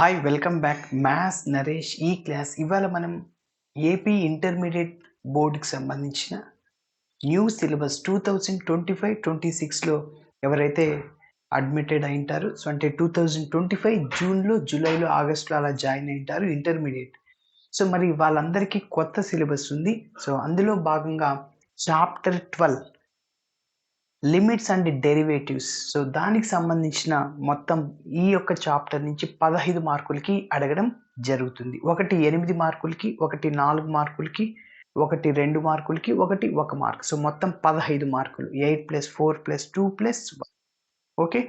Hi welcome back maths Naresh ఈ class ఇవాళ మనం ఏపీ ఇంటర్మీడియట్ బోర్డుకి సంబంధించిన న్యూ సిలబస్ 2025-26లో ఎవరైతే అడ్మిటెడ్ అయింటారు సో అంటే 2025 జూన్లో జూలైలో ఆగస్టులో అలా జాయిన్ అయింటారు ఇంటర్మీడియట్ సో మరి వాళ్ళందరికీ కొత్త సిలబస్ ఉంది సో అందులో భాగంగా chapter 12 limits and derivatives so దానికి సంబంధించిన మొత్తం ఈ యొక్క చాప్టర్ నుంచి 15 మార్కులకి అడగడం జరుగుతుంది. ఒకటి 8 మార్కులకి, ఒకటి 4 మార్కులకి, ఒకటి 2 మార్కులకి, ఒకటి 1 మార్క్. సో మొత్తం 15 మార్కులు 8+4+2+1. ఓకే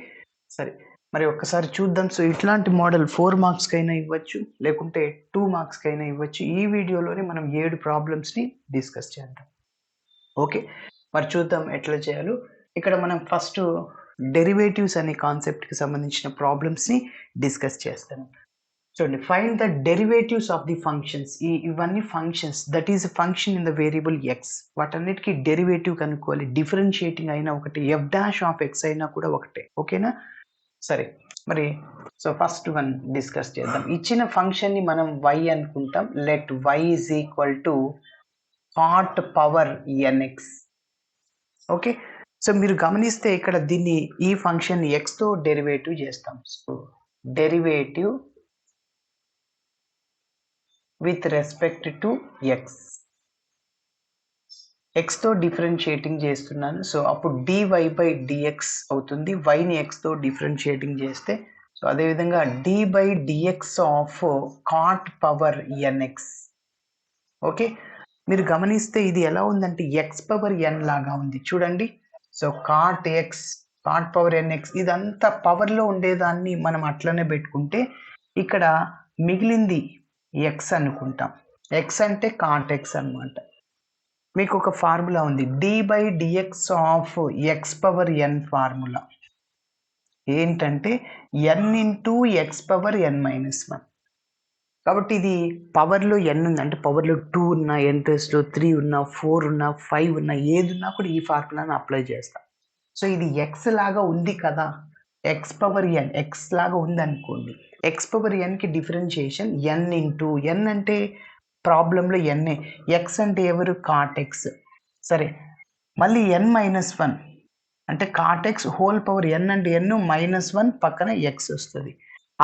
సరే మరి ఒక్కసారి చూద్దాం. సో ఇట్లాంటి మోడల్ 4 మార్క్స్కి అయినా ఇవ్వచ్చు, లేకుంటే 2 మార్క్స్కి అయినా ఇవ్వచ్చు. ఈ వీడియోలోనే మనం 7 ప్రాబ్లమ్స్ని డిస్కస్ చేద్దాం. ఓకే మరి చూద్దాం ఎట్లా చేయాలో. ఇక్కడ మనం ఫస్ట్ డెరివేటివ్స్ అనే కాన్సెప్ట్కి సంబంధించిన ప్రాబ్లమ్స్ని డిస్కస్ చేస్తాను. చూడండి, find the derivatives of the functions. ఇవన్నీ functions, that is function in the variable X. వాటన్నిటికీ డెరివేటివ్ కనుక్కోవాలి. డిఫరెన్షియేటింగ్ అయినా ఒకటి, ఎఫ్ డాష్ ఆఫ్ ఎక్స్ అయినా కూడా ఒకటే. ఓకేనా సరే మరి సో ఫస్ట్ వన్ డిస్కస్ చేద్దాం. ఇచ్చిన ఫంక్షన్ని మనం y అనుకుంటాం. Let y is equal to cot power nx. Okay so మీరు గమనిస్తే ఇక్కడ దీన్ని ఈ ఫంక్షన్ ఎక్స్తో డెరివేటివ్ చేస్తాం. So derivative with respect to ఎక్స్తో డిఫరెన్షియేటింగ్ చేస్తున్నాను. సో అప్పుడు dy/dx అవుతుంది. వైని ఎక్స్తో డిఫరెన్షియేటింగ్ చేస్తే సో అదేవిధంగా d/dx of cot power nx. Okay మీరు గమనిస్తే ఇది ఎలా ఉందంటే ఎక్స్ పవర్ ఎన్ లాగా ఉంది చూడండి. So cot x, cot power nx ఇదంతా పవర్లో ఉండేదాన్ని మనం అట్లనే పెట్టుకుంటే ఇక్కడ మిగిలింది ఎక్స్ అనుకుంటాం. ఎక్స్ అంటే కాట్ ఎక్స్ అనమాట. మీకు ఒక ఫార్ములా ఉంది d/dx of x power n. Formula ఏంటంటే n into x power n-1. కాబట్టి ఇది పవర్లో n ఉంది అంటే పవర్లో 2 ఉన్నా, n+3 ఉన్నా, 4 ఉన్నా, 5 ఉన్నా, ఏది ఉన్నా కూడా ఈ ఫార్ములాను అప్లై చేస్తాం. సో ఇది ఎక్స్ లాగా ఉంది కదా, ఎక్స్ పవర్ ఎన్ ఎక్స్ లాగా ఉంది అనుకోండి. ఎక్స్ పవర్ ఎన్కి డిఫరెన్షియేషన్ n ఇంటూ ఎన్ అంటే ప్రాబ్లంలో ఎన్ఏ, ఎక్స్ అంటే ఎవరు కాట్ ఎక్స్. సరే మళ్ళీ n-1 అంటే cot X whole power n అంటే n-1 పక్కన ఎక్స్ వస్తుంది.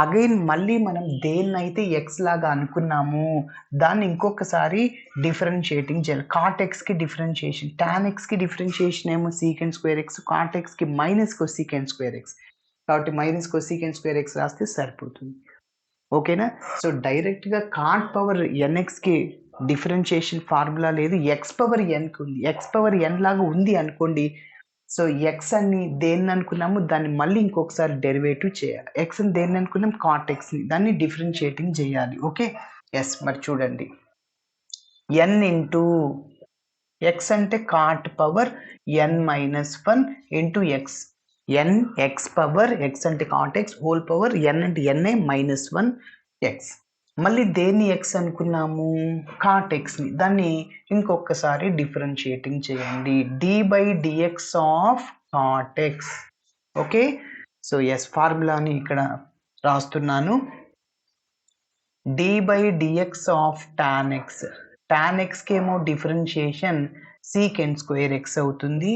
అగైన్ మళ్ళీ మనం దేన్నైతే ఎక్స్ లాగా అనుకున్నాము దాన్ని ఇంకొకసారి డిఫరెన్షియేటింగ్ చేయాలి. కాట్ ఎక్స్కి డిఫరెన్షియేషన్, టాన్ ఎక్స్కి డిఫరెన్షియేషన్ ఏమో సీకెండ్ స్క్వేర్ ఎక్స్, కాట్ ఎక్స్కి మైనస్ కొసీకెండ్ స్క్వేర్ ఎక్స్. కాబట్టి మైనస్ కొసీకెండ్ స్క్వేర్ ఎక్స్ రాస్తే సరిపోతుంది. ఓకేనా సో డైరెక్ట్గా కాట్ పవర్ ఎన్ఎక్స్కి డిఫరెన్షియేషన్ ఫార్ములా లేదు, ఎక్స్ పవర్ ఎన్కి ఉంది. ఎక్స్ పవర్ ఎన్ లాగా ఉంది అనుకోండి. సో ఎక్స్ అని దేన్ని అనుకున్నాము దాన్ని మళ్ళీ ఇంకొకసారి డెరివేటివ్ చేయాలి. ఎక్స్ అని దేన్ని అనుకున్నాం కాట్ ఎక్స్ని, దాన్ని డిఫరెన్షియేటింగ్ చేయాలి. ఓకే ఎస్ మరి చూడండి, n ఇంటూ ఎక్స్ అంటే cot power n-1 into X. n X power X అంటే cot X whole power n అంటే n-1 ఎక్స్. మళ్ళీ దేన్ని ఎక్స్ అనుకున్నాము కాట్ ఎక్స్ని, దాన్ని ఇంకొకసారి డిఫరెన్షియేటింగ్ చేయండి. d/dx of cot X. Okay so yes ఫార్ములాని ఇక్కడ రాస్తున్నాను. d/dx of tan X, tan ఎక్స్కి ఏమో డిఫరెన్షియేషన్ సీకెండ్ స్క్వేర్ ఎక్స్ అవుతుంది.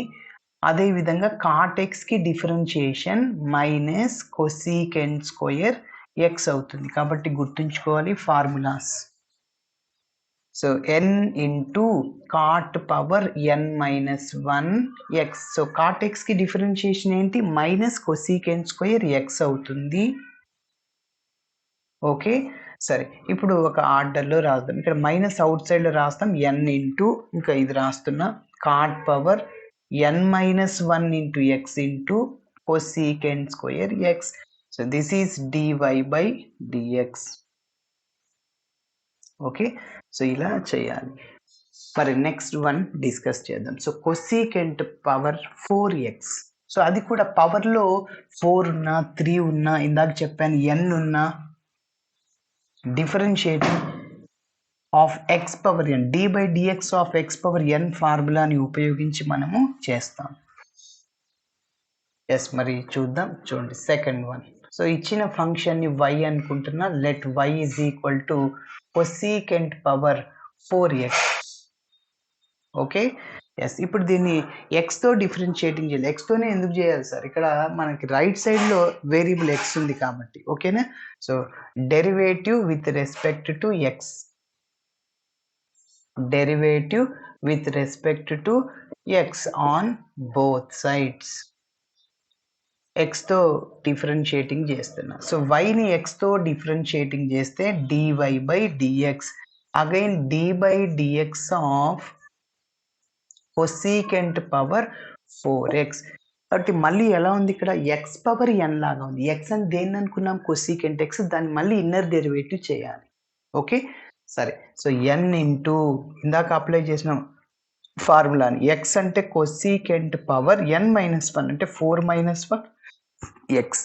అదేవిధంగా కాట్ ఎక్స్కి differentiation minus cosecant square X అవుతుంది. కాబట్టి గుర్తుంచుకోవాలి formulas. So n into cot power n-1 X. So cot ఎక్స్కి డిఫరెన్షియేషన్ ఏంటి మైనస్ కొసీకెండ్ స్క్వేర్ ఎక్స్ అవుతుంది. ఓకే సరే ఇప్పుడు ఒక ఆర్డర్లో రాద్దాం. ఇక్కడ మైనస్ అవుట్ సైడ్లో రాస్తాం n ఇంటూ ఇంకా ఇది రాస్తున్నా cot power n-1 into x into cosecant square x. So this is dy/dx. Okay so ఇలా చేయాలి. మరి నెక్స్ట్ వన్ డిస్కస్ చేద్దాం. So cosecant power 4x. So అది కూడా పవర్లో 4 ఉన్నా 3 ఉన్నా, ఇందాక చెప్పాను n ఉన్నా, differentiating of x power n, d/dx of x power n ఫార్ములాని ఉపయోగించి మనము చేస్తాం. ఎస్ మరి చూద్దాం. చూడండి సెకండ్ వన్. సో ఇచ్చిన ఫంక్షన్ని y అనుకుంటున్నా. Let y is equal to cosecant power 4x. Okay, yes. ఇప్పుడు దీన్ని ఎక్స్తో డిఫరెన్షియేటింగ్ చేయాలి. ఎక్స్తోనే ఎందుకు చేయాలి సార్? ఇక్కడ మనకి రైట్ సైడ్లో వేరియబుల్ ఎక్స్ ఉంది కాబట్టి. ఓకేనా? So derivative with respect to X, derivative with respect to X on both sides. ఎక్స్తో డిఫరెన్షియేటింగ్ చేస్తున్నా. సో వైని ఎక్స్తో డిఫరెన్షియేటింగ్ చేస్తే dy by dx, again d by dx of cosecant power 4x. కాబట్టి మళ్ళీ ఎలా ఉంది ఇక్కడ? ఎక్స్ పవర్ ఎన్ లాగా ఉంది. ఎక్స్ అని దేన్ని అనుకున్నాం? Cosecant X. దాన్ని మళ్ళీ ఇన్నర్ డెరివేటివ్ చేయాలి. ఓకే, సరే. సో ఎన్ ఇంటూ ఇందాక అప్లై చేసిన ఫార్ములాని, ఎక్స్ అంటే కొసీకెంట్ పవర్ ఎన్ మైనస్ 1 అంటే 4 minus 1 X,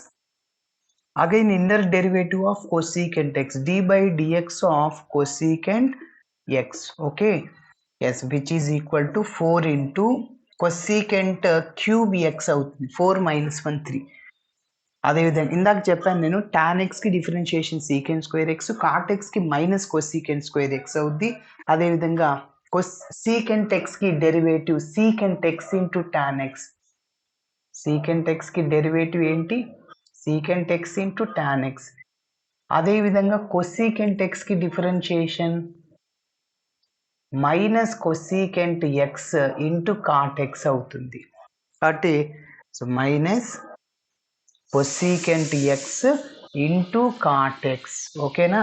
again inner derivative of cosecant X, d by dx of cosecant X. Okay, yes, which is equal to 4 into cosecant cube X అవుతుంది. 4 minus 1 3. అదేవిధంగా ఇందాక చెప్పాను నేను, టాన్ ఎక్స్కి differentiation secant square X, cot ఎక్స్కి minus cosecant square X అవుద్ది. అదేవిధంగా secant ఎక్స్కి derivative secant X into tan X. Secant ఎక్స్కి డెరివేటివ్ ఏంటి? Secant X into tan X. అదేవిధంగా కొసీకెంట్ ఎక్స్కి differentiation minus cosecant X into cot X అవుతుంది. కాబట్టి so minus cosecant X into cot X. ఓకేనా?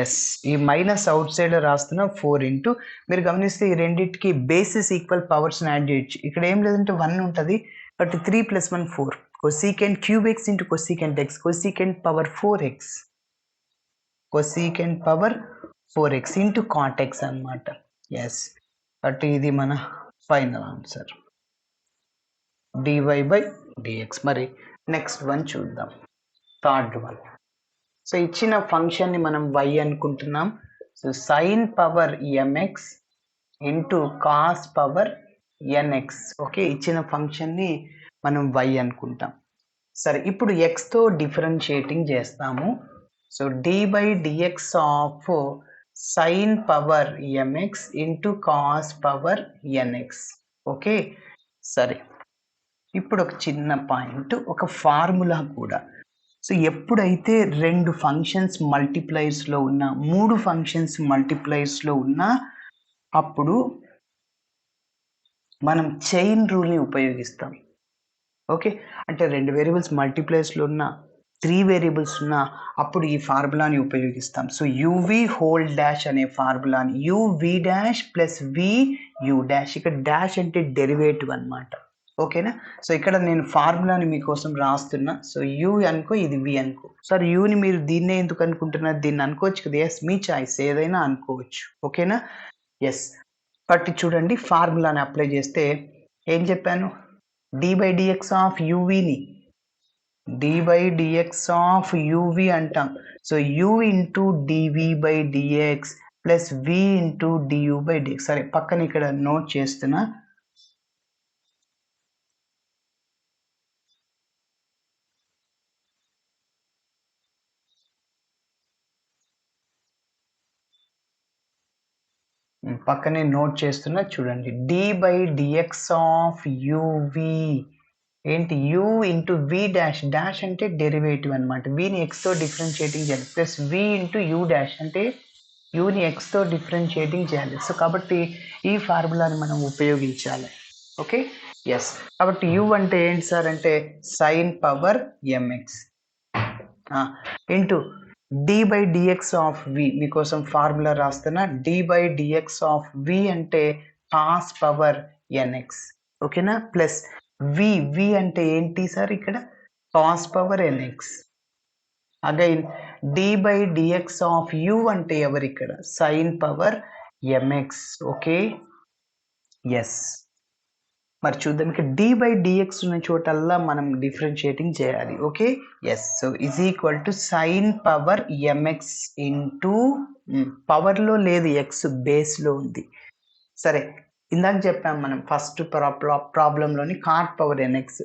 ఎస్, ఈ మైనస్ అవుట్ సైడ్ రాస్తున్నా 4 into. మీరు గమనిస్తే ఈ రెండింటికి బేసిస్ ఈక్వల్ పవర్స్ని యాడ్ చేయొచ్చు. ఇక్కడ ఏం లేదంటే 1 ఉంటుంది. But 3 + 1 4. Cosecant cube x into cosecant x, cosecant power 4x, cosecant power 4x into cot x అనమాట. ఎస్, బట్ ఇది మన final answer dy by dx. మరి నెక్స్ట్ వన్ చూద్దాం, థర్డ్ వన్. సో ఇచ్చిన ఫంక్షన్ని మనం y అనుకుంటున్నాం. So sine power mx into cos power nx. Okay, ఇచ్చిన ఫంక్షన్ని మనం y అనుకుంటాం. సరే, ఇప్పుడు ఎక్స్తో డిఫరెన్షియేటింగ్ చేస్తాము. So d by dx of sign power mx into cos power nx. Okay, సరే. ఇప్పుడు ఒక చిన్న పాయింట్, ఒక ఫార్ములా కూడా. సో ఎప్పుడైతే 2 ఫంక్షన్స్ మల్టిప్లైర్స్లో ఉన్నా, 3 ఫంక్షన్స్ మల్టిప్లైర్స్లో ఉన్నా, అప్పుడు మనం చైన్ రూల్ని ఉపయోగిస్తాం. ఓకే, అంటే 2 వేరియబుల్స్ మల్టిప్లైర్స్లో ఉన్నా, 3 వేరియబుల్స్ ఉన్నా, అప్పుడు ఈ ఫార్ములాని ఉపయోగిస్తాం. సో యువి హోల్ డాష్ అనే ఫార్ములాని, U V dash plus V U dash. ఇక్కడ డాష్ అంటే డెరివేటివ్ అనమాట. ఓకేనా? సో ఇక్కడ నేను ఫార్ములాని మీకోసం రాస్తున్నా. సో యు అనుకో, ఇది వి అనుకో. సార్ యూని మీరు దీన్నే ఎందుకు అనుకుంటున్నారు? దీన్ని అనుకోవచ్చు కదా. ఎస్, మీ చాయిస్, ఏదైనా అనుకోవచ్చు. ఓకేనా? ఎస్, బట్ చూడండి, ఫార్ములాని అప్లై చేస్తే ఏం చెప్పాను? డి బై డిఎక్స్ ఆఫ్ యువిని d by dx of u v అంటాం. So u into d v by d x plus v into d u by d x. సరే, పక్కన ఇక్కడ నోట్ చేస్తున్నా. పక్కనే నోట్ చేస్తున్నా, చూడండి. D by dx of u v ఏంటి? U into v dash. Dash అంటే డెరివేటివ్ అనమాట. విని ఎక్స్తో డిఫరెన్షియేటింగ్ చేయాలి. Plus v into u dash అంటే యూని ఎక్స్తో డిఫరెన్షియేటింగ్ చేయాలి. సో కాబట్టి ఈ ఫార్ములాని మనం ఉపయోగించాలి. Okay, yes. కాబట్టి యు అంటే ఏంటి సార్ అంటే sine power MX into d by dx of v. మీకోసం ఫార్ములా రాస్తున్నా. D by dx of v అంటే కాస్ పవర్ ఎన్ఎక్స్. ఓకేనా? ప్లస్ వి, వి అంటే ఏంటి సార్? ఇక్కడ cos power n x. Again d by dx of u అంటే ఎవరు? ఇక్కడ sine power m x. Okay, yes. మరి చూద్దాం, ఇక్కడ డి బై డిఎక్స్ ఉన్న చోటల్లా మనం డిఫరెన్షియేటింగ్ చేయాలి. Okay, yes. So is equal to sine power MX into, పవర్లో లేదు, ఎక్స్ బేస్లో ఉంది. సరే, ఇందాక చెప్పాం మనం ఫస్ట్ ప్రాబ్లంలోని కాట్ పవర్ ఎన్ఎక్స్.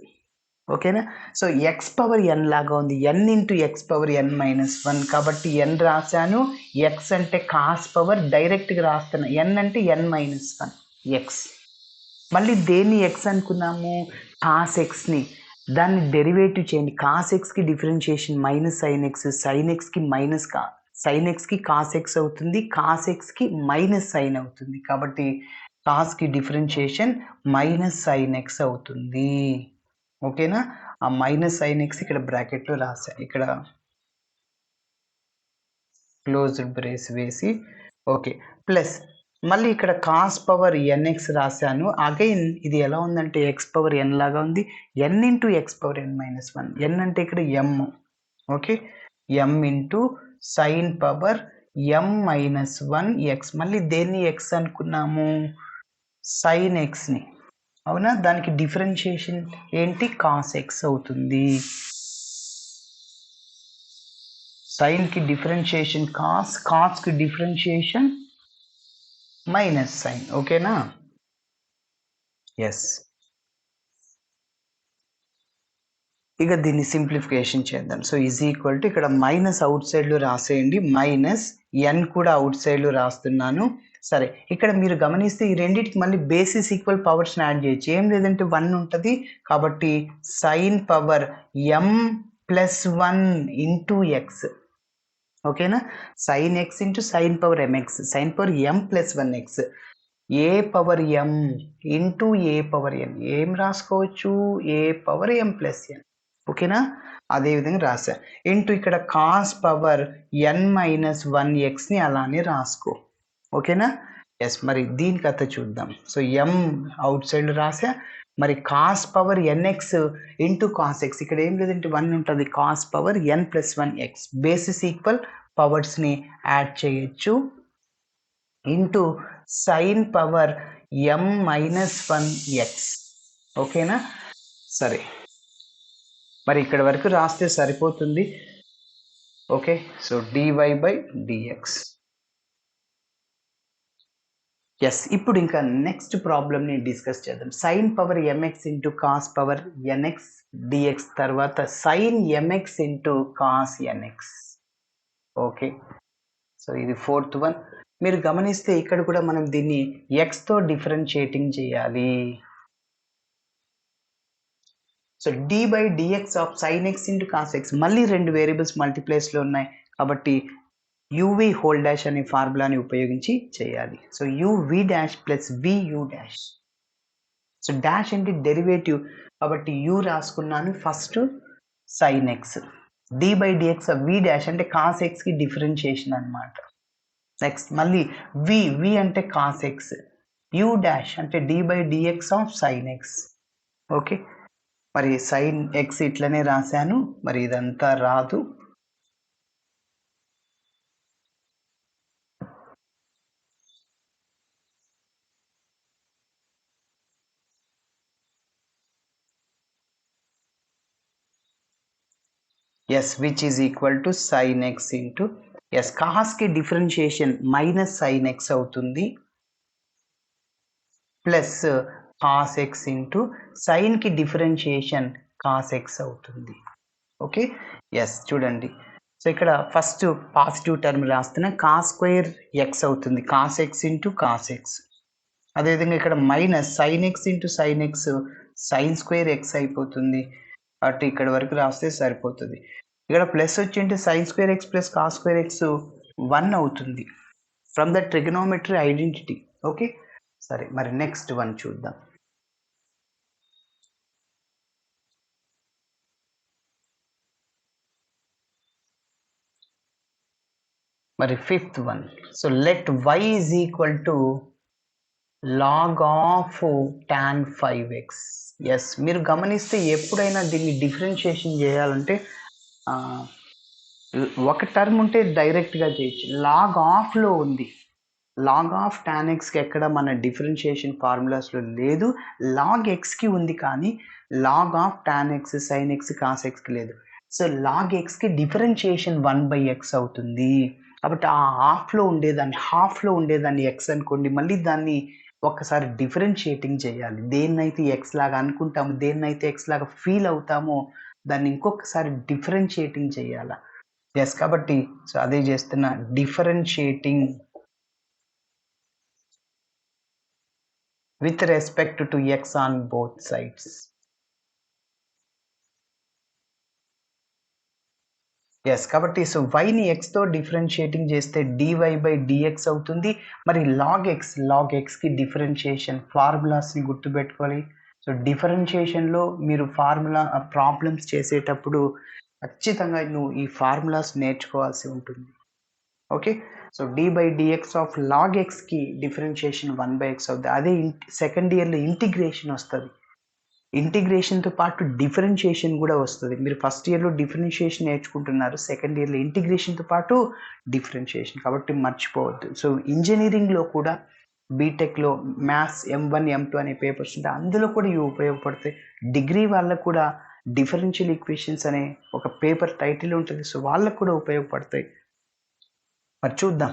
ఓకేనా? సో ఎక్స్ పవర్ ఎన్ లాగా ఉంది, ఎన్ ఇంటూ ఎక్స్ పవర్ ఎన్ మైనస్ 1 కాబట్టి ఎన్ రాశాను. ఎక్స్ అంటే కాస్ పవర్ డైరెక్ట్గా రాస్తాను, ఎన్ అంటే ఎన్ మైనస్ 1 ఎక్స్. మళ్ళీ దేన్ని ఎక్స్ అనుకున్నాము? కాస్ ఎక్స్ని, దాన్ని డెరివేటివ్ చేయండి. కాస్ ఎక్స్కి differentiation minus sine x, sine ఎక్స్కి మైనస్ సైన్ ఎక్స్కి కాస్ ఎక్స్ అవుతుంది, కాస్ ఎక్స్కి మైనస్ సైన్ అవుతుంది. కాబట్టి కాస్కి డిఫరెన్షియేషన్ మైనస్ సైన్ ఎక్స్ అవుతుంది. ఓకేనా? ఆ మైనస్ సైన్ ఎక్స్ ఇక్కడ బ్రాకెట్లో రాసా, ఇక్కడ క్లోజ్డ్ బ్రేస్ వేసి ఓకే. ప్లస్ మళ్ళీ ఇక్కడ కాస్ పవర్ ఎన్ఎక్స్ రాశాను. అగైన్ ఇది ఎలా ఉందంటే ఎక్స్ పవర్ ఎన్ లాగా ఉంది, ఎన్ ఇంటూ ఎక్స్ పవర్ ఎన్ మైనస్ 1. ఎన్ అంటే ఇక్కడ ఎమ్, ఓకే, ఎమ్ ఇంటూ సైన్ పవర్ ఎమ్ మైనస్ 1 ఎక్స్. మళ్ళీ దేన్ని ఎక్స్ అనుకున్నాము? సైన్ ఎక్స్ని, అవునా? దానికి డిఫరెన్షియేషన్ ఏంటి? కాస్ ఎక్స్ అవుతుంది. సైన్కి డిఫరెన్షియేషన్ కాస్, కాస్కి డిఫరెన్షియేషన్ మైనస్ సైన్. ఓకేనా? ఎస్. ఇక దీన్ని సింప్లిఫికేషన్ చేద్దాం. సో ఈజ్ ఈక్వల్ టు ఇక్కడ మైనస్ అవుట్ సైడ్లో రాసేయండి, మైనస్ ఎన్ కూడా అవుట్ సైడ్లో రాస్తున్నాను. సరే, ఇక్కడ మీరు గమనిస్తే ఈ రెండింటికి మళ్ళీ బేసిస్ ఈక్వల్ పవర్స్ని యాడ్ చేయొచ్చు. ఏం లేదంటే 1 ఉంటుంది కాబట్టి sine power m plus 1 into x. ఓకేనా? Sine x into sine power m x, sine power m plus 1 x, a power m into a power n. ఏం రాసుకోవచ్చు? A power m plus n. ఓకేనా? అదేవిధంగా రాశా. ఇంటూ ఇక్కడ కాస్ పవర్ ఎన్ minus 1 ఎక్స్ని అలానే రాసుకో. ఓకేనా? ఎస్. మరి దీని కథ చూద్దాం. సో ఎం అవుట్ సైడ్ రాసా, మరి cos power n x into cos x, ఇక్కడ ఏం లేదంటే 1 ఉంటుంది, cos power n plus 1 x, bases equal పవర్స్ని యాడ్ చేయొచ్చు. Into sine power m minus 1 x. ఓకేనా? సరే, మరి ఇక్కడ వరకు రాస్తే సరిపోతుంది. Okay, so d y by d x. Yes. ఇప్పుడు ఇంకా నెక్స్ట్ ప్రాబ్లమ్ని డిస్కస్ చేద్దాం. Sine power MX into cos power n x d x తర్వాత sine m x into cos n x. Okay, so ఇది 4th వన్. మీరు గమనిస్తే ఇక్కడ కూడా మనం దీన్ని ఎక్స్తో డిఫరెన్షియేటింగ్ చేయాలి. So d by dx of sine x into cos x, మళ్ళీ 2 వేరియబుల్స్ మల్టీప్లేస్లో ఉన్నాయి కాబట్టి యువి హోల్ డాష్ అనే ఫార్ములాని ఉపయోగించి చేయాలి. So u v dash plus v u dash. So dash అంటే డెరివేటివ్ కాబట్టి యు రాసుకున్నాను first, sine x, d by dx of v dash అంటే కాస్ ఎక్స్కి డిఫరెన్షియేషన్ అనమాట. నెక్స్ట్ మళ్ళీ వి అంటే కాస్ ఎక్స్, యు డాష్ అంటే d by dx of sine x. Okay, మరి సైన్ ఎక్స్ ఇట్లనే రాశాను, మరి ఇదంతా రాదు. Yes, which is equal to sine x into yes, కాస్కి డిఫరెన్షియేషన్ మైనస్ సైన్ ఎక్స్ అవుతుంది ప్లస్ కాస్ ఎక్స్ ఇంటూ సైన్కి డిఫరెన్షియేషన్ కాస్ ఎక్స్ అవుతుంది. Okay, yes. చూడండి, సో ఇక్కడ ఫస్ట్ పాజిటివ్ టర్మ్ రాస్తున్నా, కాస్ స్క్వేర్ ఎక్స్ అవుతుంది, cos x into cos x. అదేవిధంగా ఇక్కడ minus sine x into sine x, sine square x అయిపోతుంది. అటు ఇక్కడ వరకు రాస్తే సరిపోతుంది. ఇక్కడ ప్లస్ వచ్చింటే sine square x plus cos square x 1 అవుతుంది from the trigonometry identity. Okay, సరే, మరి నెక్స్ట్ వన్ చూద్దాం. మరి 5th one. So let y is equal to log of tan 5x. Yes, మీరు గమనిస్తే ఎప్పుడైనా దీన్ని డిఫరెన్షియేషన్ చేయాలంటే ఒక టర్మ్ ఉంటే డైరెక్ట్గా చేయొచ్చు, లాగ్ ఆఫ్లో ఉంది. లాగ్ ఆఫ్ టాన్ ఎక్స్కి ఎక్కడ మన డిఫరెన్షియేషన్ ఫార్ములాస్లో లేదు, లాగ్ ఎక్స్కి ఉంది కానీ log of tan x sine x cos ఎక్స్కి లేదు. సో లాగ్ ఎక్స్కి డిఫరెన్షియేషన్ 1/x అవుతుంది. కాబట్టి ఆ హాఫ్లో ఉండేదాన్ని ఎక్స్ అనుకోండి, మళ్ళీ దాన్ని ఒక్కసారి డిఫరెన్షియేటింగ్ చేయాలి. దేన్నైతే ఎక్స్ లాగా అనుకుంటామో, దేన్నైతే ఎక్స్ లాగా ఫీల్ అవుతామో దాన్ని ఇంకొకసారి డిఫరెన్షియేటింగ్ చేయాల. యెస్. కాబట్టి సో అదే చేస్తున్నా. Differentiating with respect to X on both sides. Yes. కాబట్టి సో వైని ఎక్స్‌తో డిఫరెన్షియేటింగ్ చేస్తే dy/dx అవుతుంది. మరి లాగ్ ఎక్స్‌కి డిఫరెన్షియేషన్ ఫార్ములాస్‌ని గుర్తుపెట్టుకోవాలి. సో డిఫరెన్షియేషన్‌లో మీరు ప్రాబ్లమ్స్ చేసేటప్పుడు ఖచ్చితంగా నువ్వు ఈ ఫార్ములాస్ నేర్చుకోవాల్సి ఉంటుంది. Okay. So d/dx of log ఎక్స్‌కి డిఫరెన్షియేషన్ 1/x అవుద్ది. అదే సెకండ్ ఇయర్‌లో ఇంటిగ్రేషన్ వస్తది. ఇంటిగ్రేషన్‌తో పాటు డిఫరెన్షియేషన్ కూడా వస్తది. మీరు ఫస్ట్ ఇయర్‌లో డిఫరెన్షియేషన్ నేర్చుకుంటున్నారు. సెకండ్ ఇయర్‌లో ఇంటిగ్రేషన్‌తో పాటు డిఫరెన్షియేషన్. కాబట్టి మర్చిపోవద్దు. సో ఇంజినీరింగ్‌లో కూడా బీటెక్‌లో మ్యాథ్స్ M1, M2 అనే పేపర్స్ ఉంటాయి. అందులో కూడా ఇవి ఉపయోగపడతాయి. డిగ్రీ వాళ్ళకు కూడా డిఫరెన్షియల్ ఈక్వేషన్స్ అనే ఒక పేపర్ టైటిల్ ఉంటుంది. సో వాళ్ళకు కూడా ఉపయోగపడతాయి. మరి చూద్దాం.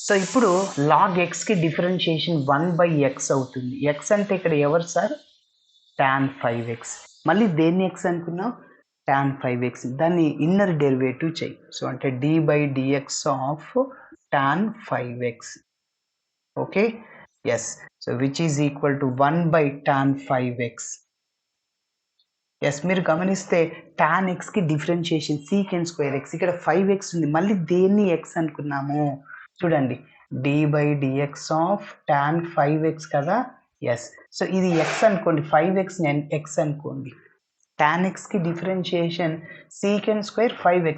సో ఇప్పుడు లాగ్ ఎక్స్‌కి డిఫరెన్షియేషన్ 1/x అవుతుంది. x అంటే ఇక్కడ ఎవరు సార్? tan 5x. మళ్ళీ దేన్ని x అనుకున్నాం? tan 5x. దాన్ని ఇన్నర్ డెరివేటివ్ చెయ్యి. సో అంటే d/dx of tan 5x. Okay. Yes. So which is equal to 1/tan 5x. Yes. మీరు గమనిస్తే tan xకి డిఫరెన్షియేషన్ సీకెండ్ స్క్వేర్ x. ఇక్కడ 5x ఉంది. మళ్ళీ దేన్ని x అనుకున్నాము? చూడండి d/dx ఆఫ్ tan 5x కదా. ఎస్. సో ఇది x అనుకోండి. 5x x అనుకోండి. tan xకి డిఫరెన్షియేషన్ సీకెండ్ స్క్వేర్ 5x.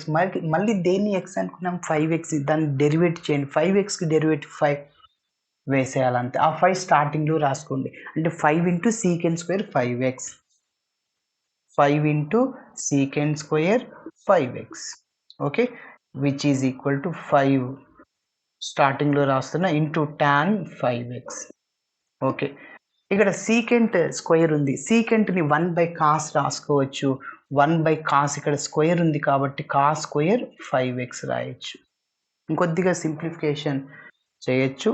మళ్ళీ దేన్ని x అనుకున్నాం? 5x. దాన్ని డెరివేట్ చేయండి. 5xకి డెరివేటివ్ 5 వేసేయాలంటే ఆ 5 స్టార్టింగ్లో రాసుకోండి. అంటే 5 into secant square 5x. 5 into secant square 5x. Okay. Which is equal to 5 స్టార్టింగ్లో రాస్తున్నా ఇంటూ tan 5x. ఓకే. ఇక్కడ సీకెంట్ స్క్వేర్ ఉంది. సీకెంట్ని 1/cos రాసుకోవచ్చు. 1/cos ఇక్కడ స్క్వేర్ ఉంది కాబట్టి cos స్క్వేర్ 5x రాయొచ్చు. ఇంకొద్దిగా సింప్లిఫికేషన్ చేయొచ్చు.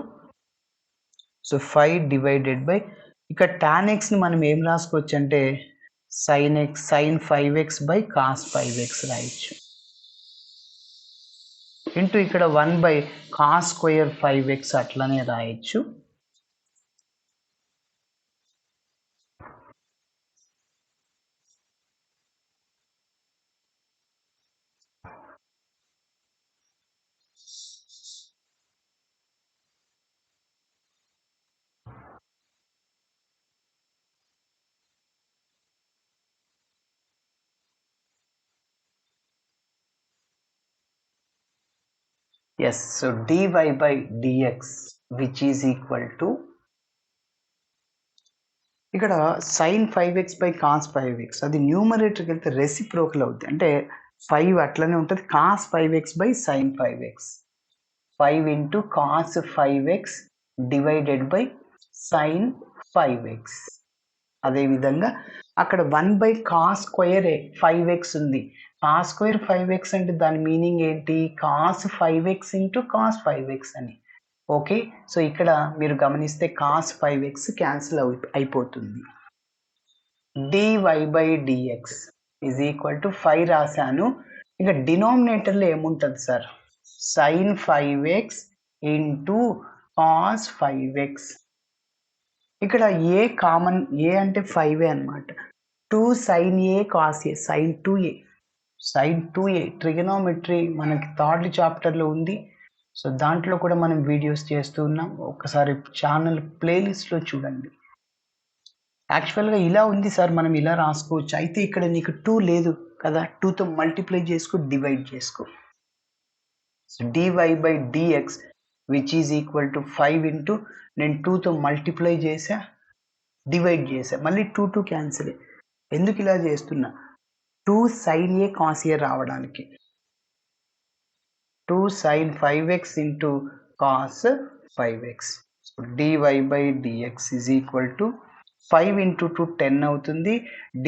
సో 5 డివైడెడ్ బై ఇక్కడ tan xని మనం ఏం రాసుకోవచ్చు అంటే sin 5x/cos 5x రాయొచ్చు. ఇంటూ ఇక్కడ 1/cos స్క్వేర్ 5x అట్లనే రాయొచ్చు. Yes, so dy/dx which is equal to ఇక్కడ sin 5x/cos 5x అది న్యూమరేటర్కి వెళ్తే రెసిప్రోకల్ అవుద్ది. అంటే 5 అట్లనే ఉంటుంది. cos 5x/sin 5x. 5 into cos 5x divided by sin 5x. అదేవిధంగా అక్కడ 1/cos స్క్వేర్ 5x ఉంది. cos స్క్వేర్ 5x అంటే దాని మీనింగ్ ఏంటి? cos 5x into cos 5x అని. ఓకే. సో ఇక్కడ మీరు గమనిస్తే cos 5x క్యాన్సిల్ అయిపోతుంది. dy/dx ఈజ్ ఈక్వల్ టు 5 రాశాను. ఇక డినామినేటర్లో ఏముంటుంది sir? sin 5x into cos 5x. ఇక్కడ ఏ కామన్, ఏ అంటే 5 అనమాట. 2 sin a cos a sin 2a sin 2a trigonometry మనకి థర్డ్ చాప్టర్లో ఉంది. సో దాంట్లో కూడా మనం వీడియోస్ చేస్తూ ఉన్నాం. ఒకసారి ఛానల్ ప్లేలిస్ట్లో చూడండి. యాక్చువల్గా ఇలా ఉంది సార్, మనం ఇలా రాసుకోవచ్చు. అయితే ఇక్కడ నీకు 2 లేదు కదా, 2తో మల్టిప్లై చేసుకో, డివైడ్ చేసుకో. So dy/dx which is equal to 5 into నేను 2తో మల్టిప్లై చేసా, డివైడ్ చేసా, మళ్ళీ 2 క్యాన్సిల్. ఎందుకు ఇలా చేస్తున్నా? 2 sin a cos a రావడానికి. 2 sin 5x into cos 5x. So dy/dx is equal to 5 into 2 10 అవుతుంది.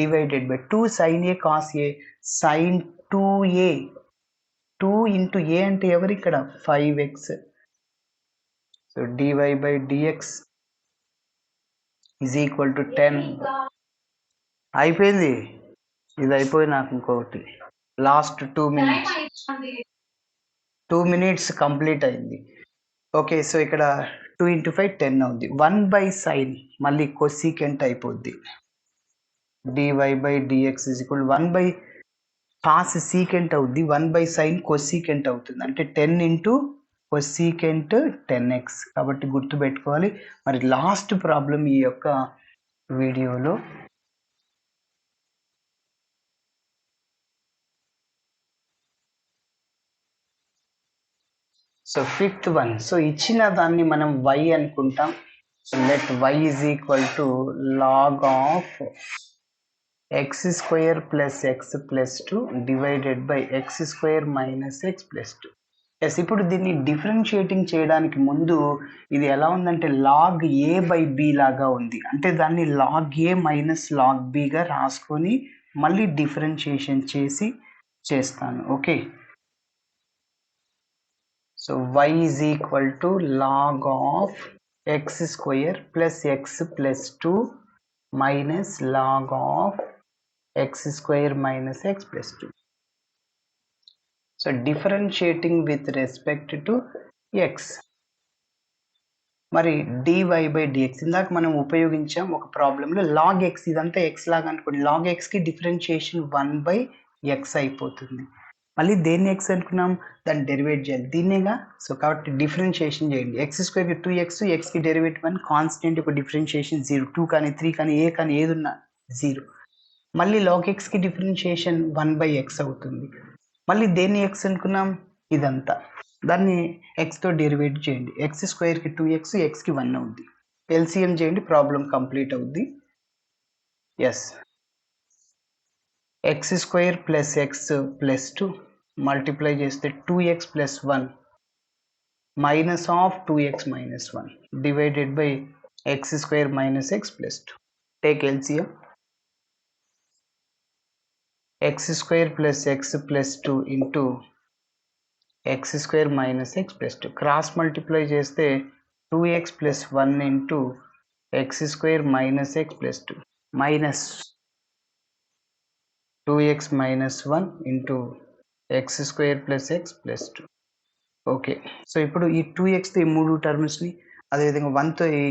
Divided by 2 sin a cos a sin 2a. 2 into a అంటే ఎవరు ఇక్కడ? 5x. So dy by dx is equal to 10. అయిపోయింది, ఇది అయిపోయి నాకు ఇంకొకటి లాస్ట్ 2 minutes కంప్లీట్ అయింది. ఓకే, సో ఇక్కడ 2 into 5 10 అవుద్ది. 1 by sin మళ్ళీ కొసీకెంట్ అయిపోద్ది. dy by dx is equal to 1 by cos secant అవుద్ది, 1 by sin కొసీకెంట్ అవుతుంది. అంటే 10 into కొసీకెంట్ 10x. కాబట్టి గుర్తుపెట్టుకోవాలి. మరి లాస్ట్ ప్రాబ్లం ఈ యొక్క వీడియోలో సో ఫిఫ్త్ వన్. సో ఇచ్చిన దాన్ని మనం y అనుకుంటాం. So let y is equal to log of x square plus x plus 2 divided by x square minus x plus 2. Yes, ఇప్పుడు దీన్ని డిఫరెన్షియేటింగ్ చేయడానికి ముందు ఇది ఎలా ఉందంటే log a by b లాగా ఉంది. అంటే దాన్ని log a minus log b గా రాసుకొని మళ్ళీ డిఫరెన్షియేషన్ చేస్తాను. Okay, so y is equal to log of x square plus x plus 2 minus log of x square minus x plus 2. So differentiating with respect to x. మరి dy by dx ఇందాక మనం ఉపయోగించాం ఒక ప్రాబ్లంలో log x, ఇదంతా x లాగా అనుకోండి. log x కి differentiation 1 by x అయిపోతుంది. మళ్ళీ దేన్ని x అనుకున్నాం, దాన్ని డెరివేట్ చేయాలి దీన్నేగా. సో కాబట్టి డిఫరెన్షియేషన్ చేయండి. x స్క్వేర్ 2x, x కి డెరివేటివ్ అని కాన్స్టెంట్ ఒక డిఫరెన్షియేషన్ 0, 2 కానీ 3 కానీ ఏ కానీ ఏది ఉన్నా 0. మళ్ళీ log x కి డిఫరెన్షియేషన్ 1 by x అవుతుంది. మళ్ళీ దేన్ని x అనుకున్నాం, ఇదంతా దాన్ని x తో డెరివేట్ చేయండి. x స్క్వేర్ కి 2x, x కి 1 అవుద్ది. ఎల్సిఎం చేయండి, ప్రాబ్లం కంప్లీట్ అవుద్ది. Yes, x square plus x plus 2 multiply చేస్తే 2x plus 1 minus of 2x minus 1 divided by x square minus x plus 2. Take LCM. x square plus x plus 2 into x square minus x plus 2. Cross multiply చేస్తే 2x plus 1 into x square minus x plus 2 minus 2x minus 1 into x square plus x plus 2. Okay, so ఇప్పుడు ఈ 2x తో ఈ 3 టర్మ్స్ని, అదేవిధంగా 1 తో ఈ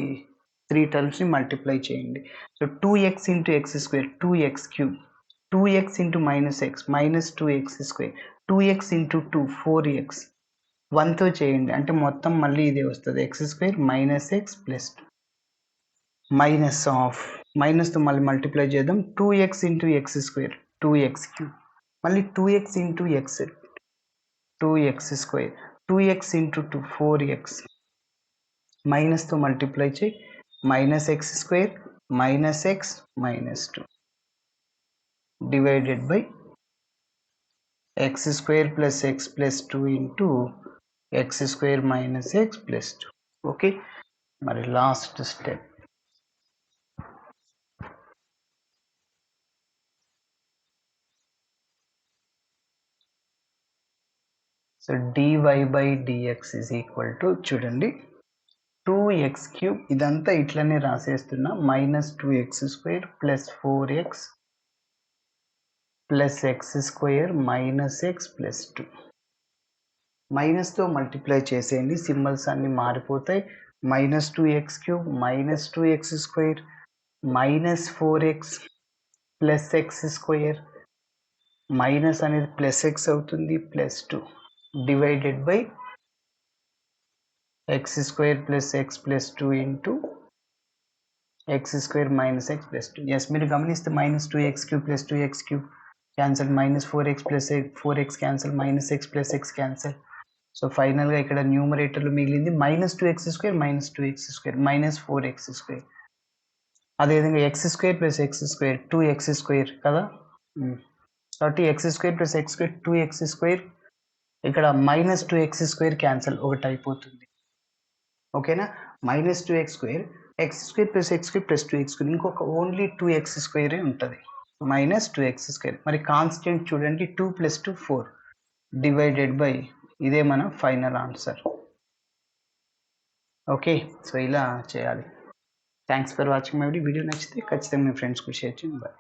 3 టర్మ్స్ని multiply చేయండి. So 2x into x square 2x cube, 2x into minus x minus 2x square, 2x into 2 4x, 1 తో చేయండి అంటే మొత్తం మళ్ళీ ఇదే వస్తుంది x square minus x plus 2 minus of మైనస్తో మళ్ళీ మల్టిప్లై చేద్దాం. 2x into x square 2x cube, మళ్ళీ 2x into x 2x square, 2x into 2 4x, మైనస్తో multiply చేయి minus x square minus x minus 2 divided by x square plus x plus 2 into x square minus x plus 2. Okay, మరి last step. So dy by dx is equal to, చూడండి 2x cube, ఇదంతా ఇట్లనే రాసేస్తున్నా, minus 2x square plus 4x plus x square minus x plus 2. మైనస్తో multiply చేసేయండి, symbols అన్ని మారిపోతాయి. Minus 2x cube minus 2x square minus 4x plus x square, minus అనేది plus x అవుతుంది plus 2 divided by x square plus x plus 2 into x square minus x plus 2. Yes, మీరు గమనిస్తే minus 2x cube plus 2x cube cancel, minus 4x plus 4x cancel, minus x plus x cancel. So ఫైనల్గా ఇక్కడ న్యూమరేటర్లో మిగిలింది minus 2x square minus 2x square minus 4x square. అదేవిధంగా x square plus x square 2x square కదా, కాబట్టి x square plus x square 2x square, ఇక్కడ minus 2x square cancel ఒకటి అయిపోతుంది. ఓకేనా, minus 2x square x square plus x square plus 2x square, ఇంకొక only 2x స్క్వేరే ఉంటుంది, minus 2x square. మరి కాన్స్టెంట్ చూడండి 2 ప్లస్ 2 4 డివైడెడ్ బై, ఇదే మన ఫైనల్ ఆన్సర్. ఓకే. సో, ఇలా చేయాలి. Thanks for watching my video. Video నచ్చితే ఖచ్చితంగా మీ ఫ్రెండ్స్‌కి షేర్ చేయండి. బాయ్.